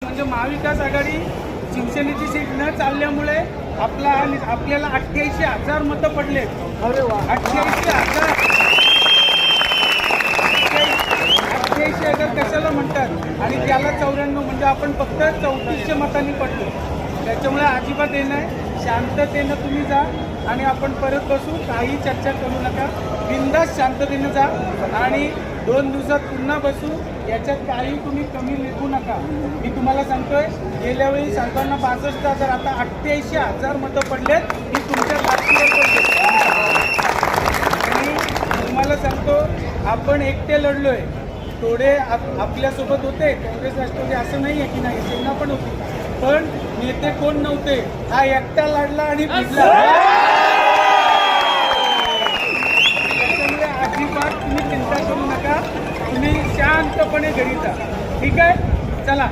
म्हणजे महाविकास आघाडी शिवसेनेची सीट न चालल्यामुळे आपल्याला 88,000 मतं पडले. अरे वा, 88,000 कशाला म्हणतात आणि त्याला 94 म्हणजे आपण फक्त 3400 मतांनी पडलो. त्याच्यामुळे अजिबात हे नाही, शांततेनं तुम्ही जा आणि आपण परत बसू. काही चर्चा करू नका, बिनधास्त शांततेनं जा आणि 2 दिवसात पुन्हा बसू. याच्यात काही तुम्ही कमी लेखू नका. मी तुम्हाला सांगतोय, गेल्या वेळी सांगताना 65,000, आता 88,000 मतं पडलेत. ही तुमच्या बातमीवर पडले आणि तुम्हाला सांगतो, आपण एकटे लढलोय. थोडे आपल्यासोबत होते काँग्रेस राष्ट्रवादी, असं नाही आहे की नाही, सेना पण होती, पण नेते कोण नव्हते. हा एकटा लढला आणि जिंकला. त्याच्यामुळे अजिबात तुम्ही चिंता करू नका, तुम्ही शांतपणे घरी जा. ठीक आहे, चला.